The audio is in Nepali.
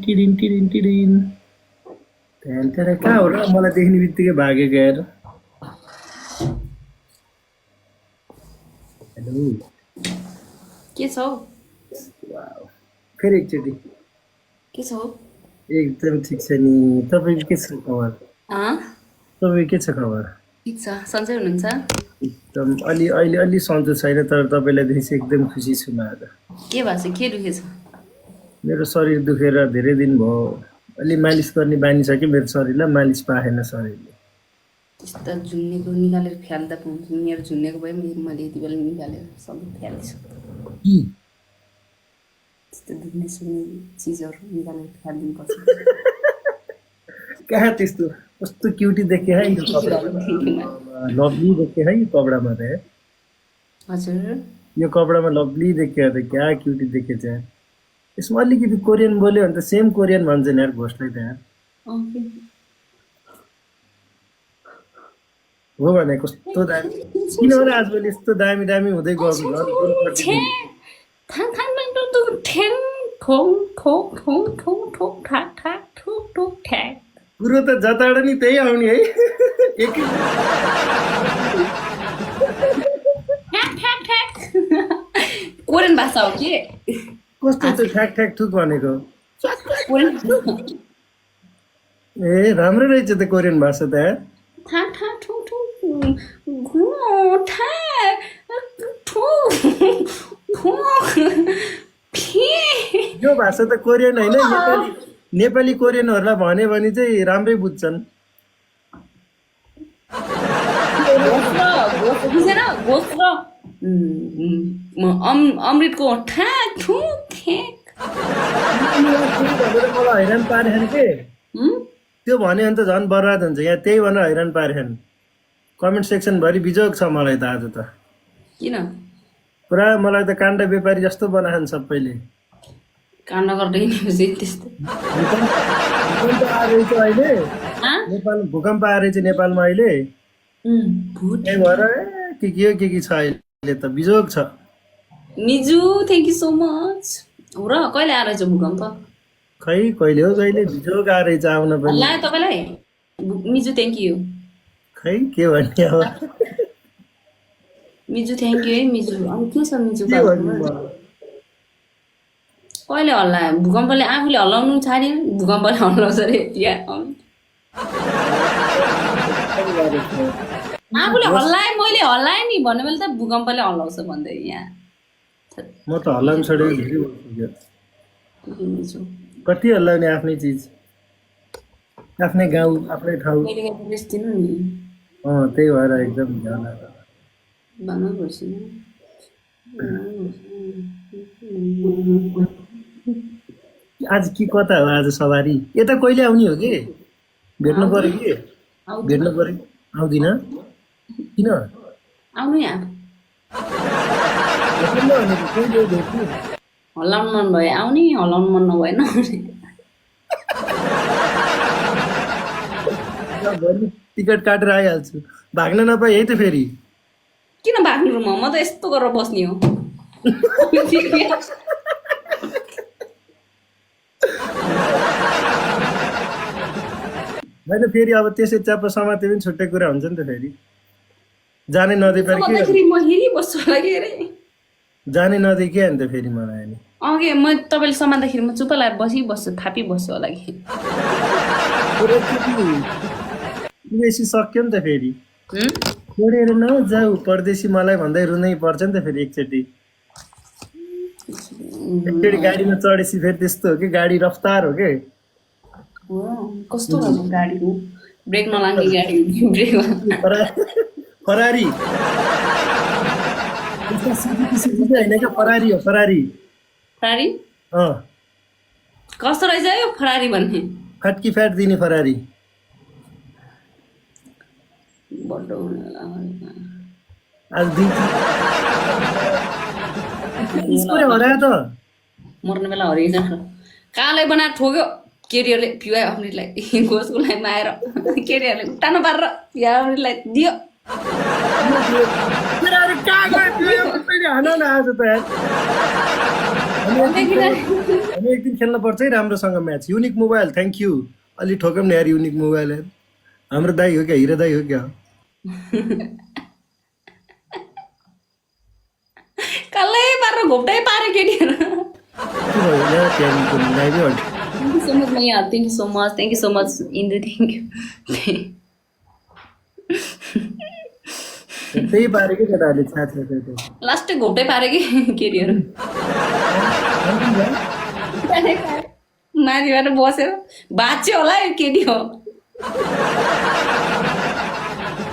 टिडिन टिडिन टिडिन त्यहाँ कहाँ हो र मलाई देख्ने बित्तिकै भागेको यार हेलो के छौ वाउ फेरि एकचोटि के छौ एकदम ठिक छ नि तपाईँको के छ खबर तपाईँको के छ खबर ठिक छ सन्चै हुनुहुन्छ एकदम अहिले अलि सन्चो छैन तर तपाईँलाई देखेपछि एकदम खुसी छु म आज के भएको छ के दुखेछ मेरो शरीर दुखेर धेरै दिन भयो अलि मालिस गर्ने बानी छ कि मेरो शरीरलाई मालिस पाएन शरीरले त्यस्तो झुन्नेको निकालेर फ्याल्दा पाउँछु मेरो झुन्नेको भए मैले यति बेला निकालेर सबै फ्यालिसक्छु त्यस्तो दुख्ने सुन्ने चिजहरू निकालेर फ्यालिदिनुपर्छ कहाँ त्यस्तो कस्तो क्युटी देखे है यो कपडामा लभली देखे है यो कपडामा त हजुर यो कपडामा लभली देखे त क्या क्युटी देखेछ यार यसमा अलिकति कोरियन बोल्यो भने त सेम कोरियन भन्छ नि यार घोषलाई त यार हो भने कस्तो दामी किनभने आजभोलि यस्तो दामी दामी हुँदै गएको कुरो त जताबाट नि त्यही आउने है कोरियन भाषा हो के कस्तो त्यो ठ्याक ठ्याक ठुक भनेको ए राम्रो रहेछ त कोरियन भाषा त यार यो भाषा त कोरियन होइन नेपाली कोरियनहरूलाई भन्यो भने चाहिँ राम्रै बुझ्छन् अमृतको मलाई हैरान पारेछन् के त्यो भन्यो भने त झन् बर्बाद हुन्छ यहाँ त्यही भनेर हैरान पारेछन् कमेन्ट सेक्सनभरि बिजोग छ मलाई त आज त किन पुरा मलाई त काण्ड व्यापारी जस्तो बनाछन् सबैले काण्ड गर्दै त्यस्तो भूकम्प आएछ अहिले नेपाल भूकम्प आएछ नेपालमा अहिले त्यही भएर के छ अहिले त बिजोग छ मिजु थ्याङ्क यू सो मच हो र कहिले आएछ भूकम्प खै कहिले हो कहिले बिजोग आएछ आउन पनि ला तपाईलाई मिजु थ्याङ्क यू खै के भन्ने अब मिजु थ्याङ्क यू है मिजु अनि के छ मिजु कहिले हल्ला भूकम्पले आफूले हल्लाउनु छाड्यो भूकम्पले हल्लाउँछ अरे आफूले हल्लाएँ मैले हल्लाएँ नि भन्ने बेला त भूकम्पले हल्लाउँछ भन्दै यहाँ म त हल्लाउनु छोडेको कति हल्लाउने आफ्नै चिज आफ्नै गाउँ आफ्नै ठाउँ दिनु नि त्यही भएर एकदम आज के कता हो आज सवारी यता कहिले आउने हो कि भेट्नु पर्यो कि भेट्नु पर्यो आउँदिन किन आउनु यहाँ हल्लाउनु मन भयो आउने हल्लाउनु मन नभएन टिकट काटेर आइहाल्छु भाग्न नपाए है त फेरि किन भाग्नु रुममा म त यस्तो गरेर बस्ने हो होइन फेरि अब त्यसै च्याप्प समाते पनि छुट्टै कुरा हुन्छ नि त फेरि जाने नदिए म हेरिबस्छु होला के अरे जाने नदिए के अन्त फेरि मलाई नि अघि म तपाईँले समात्दाखेरि म चुप लगाएर बसिबस्छु थापिबस्छु होला कि बेसी सक्यो नि त फेरि छोडेर नजाऊ परदेशी मलाई भन्दै रुनै पर्छ नि त फेरि एकचोटि गाडीमा चढेपछि फेरि त्यस्तो हो कि गाडी रफ्तार हो कि कस्तो खालको गाडी हो ब्रेक नलाग्ने गाडी ब्रेक फरारी होइन क्या फरारी हो फरारी फरारी कस्तो रहेछ यो फरारी भन्ने फ्याटकी फ्याट दिने फरारी आज हरायो त मर्ने बेला हरिएछ कालै बनाएर ठोक्यो केटीहरूले पिवाए अमृतलाई घोषको लाइनमा आएर केटीहरूले उठानो पारेर पिवा अमृतलाई दियो हामी एक दिन खेल्न पर्छ है राम्रोसँग match. Unique mobile, thank you. अलि ठोकौँ न यार युनिक मोबाइल यार। हाम्रो दाइ हो क्या, हिरो दाइ हो क्या? कल्लै पारेर घोप्टै पारे केटीहरू। के भयो यार, त्यहाँदेखिको लाइभै हल्छ। Thank you so much Maiya, thank you so much Indu, thank you. त्यही पारे कि केटाहरूले छ्या लास्ट घोप्टै पारे कि केटीहरू। माथिबाट बसेर बाँच्यो होला यो केटी हो।